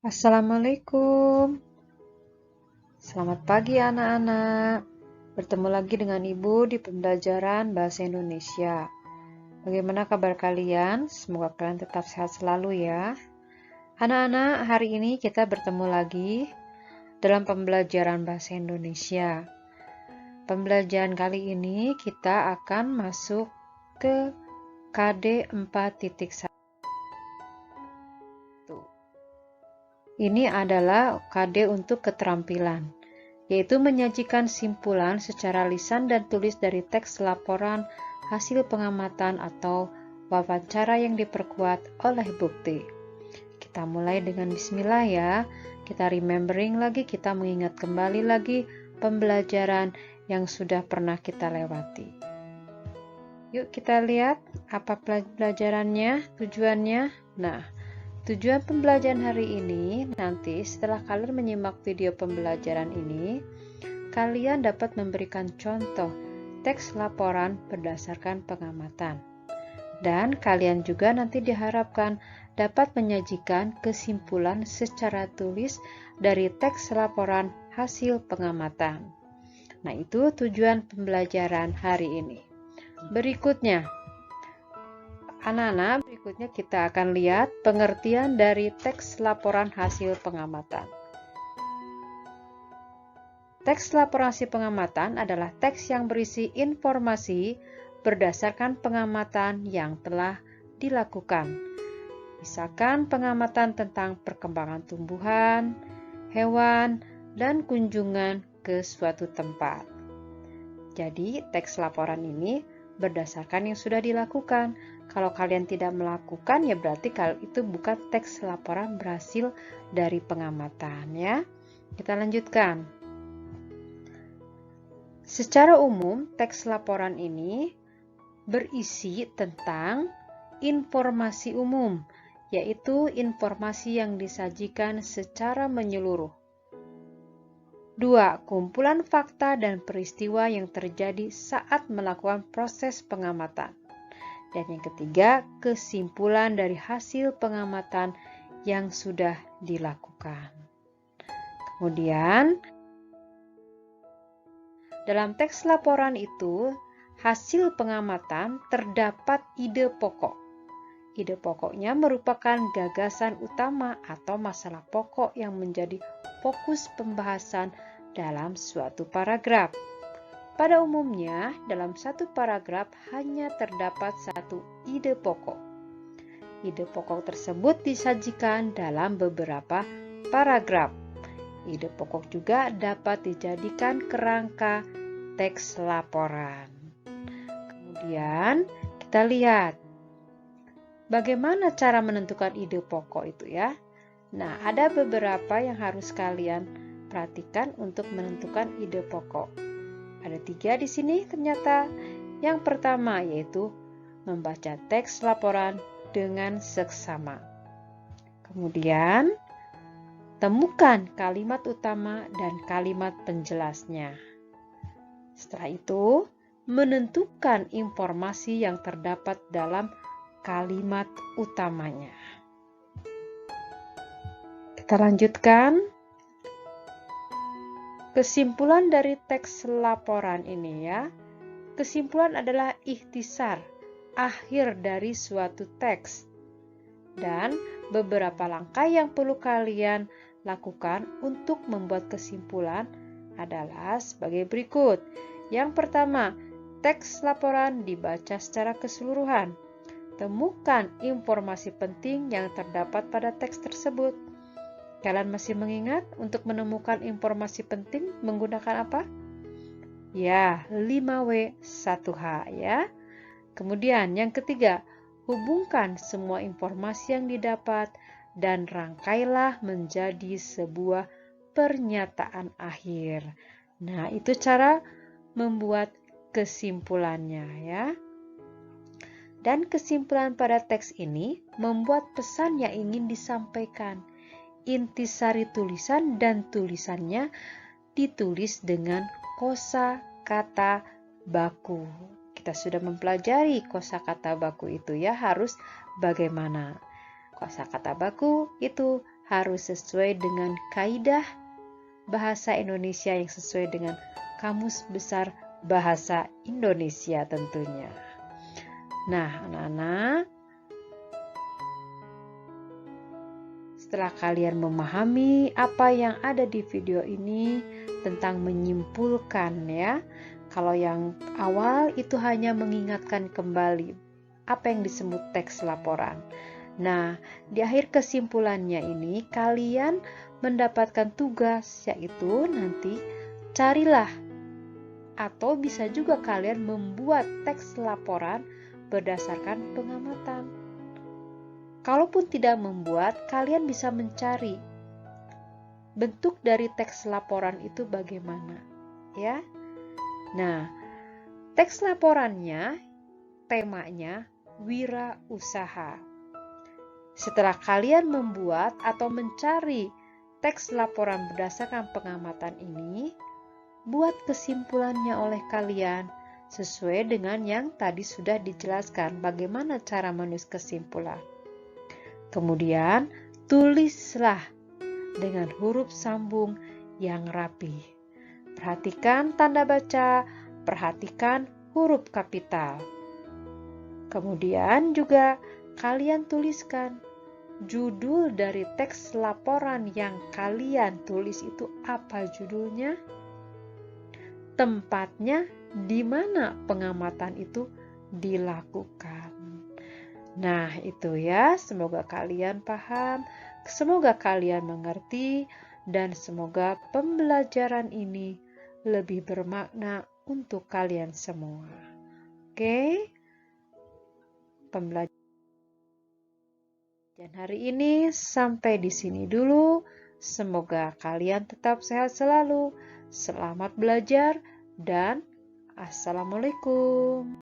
Assalamualaikum. Selamat pagi anak-anak. Bertemu lagi dengan Ibu di pembelajaran Bahasa Indonesia. Bagaimana kabar kalian? Semoga kalian tetap sehat selalu ya. Anak-anak, hari ini kita bertemu lagi dalam pembelajaran Bahasa Indonesia. Pembelajaran kali ini kita akan masuk ke KD 4.1. Ini adalah KD untuk keterampilan, yaitu menyajikan simpulan secara lisan dan tulis dari teks laporan, hasil pengamatan, atau wawancara yang diperkuat oleh bukti. Kita mulai dengan bismillah ya. Kita remembering lagi, kita mengingat kembali lagi pembelajaran yang sudah pernah kita lewati. Yuk kita lihat apa pelajarannya, tujuannya. Nah, tujuan pembelajaran hari ini, nanti setelah kalian menyimak video pembelajaran ini, kalian dapat memberikan contoh teks laporan berdasarkan pengamatan. Dan kalian juga nanti diharapkan dapat menyajikan kesimpulan secara tulis dari teks laporan hasil pengamatan. Nah, itu tujuan pembelajaran hari ini. Berikutnya, anak-anak, berikutnya kita akan lihat pengertian dari teks laporan hasil pengamatan. Teks laporan hasil pengamatan adalah teks yang berisi informasi berdasarkan pengamatan yang telah dilakukan. Misalkan pengamatan tentang perkembangan tumbuhan, hewan, dan kunjungan ke suatu tempat. Jadi, teks laporan ini berdasarkan yang sudah dilakukan. Kalau kalian tidak melakukan, ya berarti kalau itu bukan teks laporan berhasil dari pengamatan ya. Kita lanjutkan. Secara umum, teks laporan ini berisi tentang informasi umum, yaitu informasi yang disajikan secara menyeluruh. 2. Kumpulan fakta dan peristiwa yang terjadi saat melakukan proses pengamatan. Dan yang ketiga, kesimpulan dari hasil pengamatan yang sudah dilakukan. Kemudian, dalam teks laporan itu, hasil pengamatan terdapat ide pokok. Ide pokoknya merupakan gagasan utama atau masalah pokok yang menjadi fokus pembahasan dalam suatu paragraf. Pada umumnya, dalam satu paragraf hanya terdapat satu ide pokok. Ide pokok tersebut disajikan dalam beberapa paragraf. Ide pokok juga dapat dijadikan kerangka teks laporan. Kemudian, kita lihat bagaimana cara menentukan ide pokok itu ya. Nah, ada beberapa yang harus kalian perhatikan untuk menentukan ide pokok. Ada 3 di sini ternyata. Yang pertama yaitu membaca teks laporan dengan seksama. Kemudian, temukan kalimat utama dan kalimat penjelasnya. Setelah itu, menentukan informasi yang terdapat dalam kalimat utamanya. Kita lanjutkan. Kesimpulan dari teks laporan ini ya. Kesimpulan adalah ikhtisar, akhir dari suatu teks. Dan beberapa langkah yang perlu kalian lakukan untuk membuat kesimpulan adalah sebagai berikut. Yang pertama, teks laporan dibaca secara keseluruhan. Temukan informasi penting yang terdapat pada teks tersebut. Kalian masih mengingat untuk menemukan informasi penting menggunakan apa? Ya, 5W1H ya. Kemudian yang ketiga, hubungkan semua informasi yang didapat dan rangkailah menjadi sebuah pernyataan akhir. Nah, itu cara membuat kesimpulannya ya. Dan kesimpulan pada teks ini membuat pesan yang ingin disampaikan. Intisari tulisan dan tulisannya ditulis dengan kosakata baku. Kita sudah mempelajari kosakata baku itu ya, harus bagaimana. Kosakata baku itu harus sesuai dengan kaidah bahasa Indonesia yang sesuai dengan Kamus Besar Bahasa Indonesia tentunya. Nah, anak-anak, setelah kalian memahami apa yang ada di video ini tentang menyimpulkan ya, kalau yang awal itu hanya mengingatkan kembali apa yang disebut teks laporan. Nah, di akhir kesimpulannya ini kalian mendapatkan tugas, yaitu nanti carilah atau bisa juga kalian membuat teks laporan berdasarkan pengamatan. Kalaupun tidak membuat, kalian bisa mencari bentuk dari teks laporan itu bagaimana, ya. Nah, teks laporannya, temanya wirausaha. Setelah kalian membuat atau mencari teks laporan berdasarkan pengamatan ini, buat kesimpulannya oleh kalian sesuai dengan yang tadi sudah dijelaskan bagaimana cara menulis kesimpulan. Kemudian, tulislah dengan huruf sambung yang rapi. Perhatikan tanda baca, perhatikan huruf kapital. Kemudian juga kalian tuliskan judul dari teks laporan yang kalian tulis itu apa judulnya, tempatnya di mana pengamatan itu dilakukan. Nah, itu ya, semoga kalian paham, semoga kalian mengerti, dan semoga pembelajaran ini lebih bermakna untuk kalian semua. Oke? Pembelajaran hari ini sampai di sini dulu. Semoga kalian tetap sehat selalu. Selamat belajar dan assalamualaikum.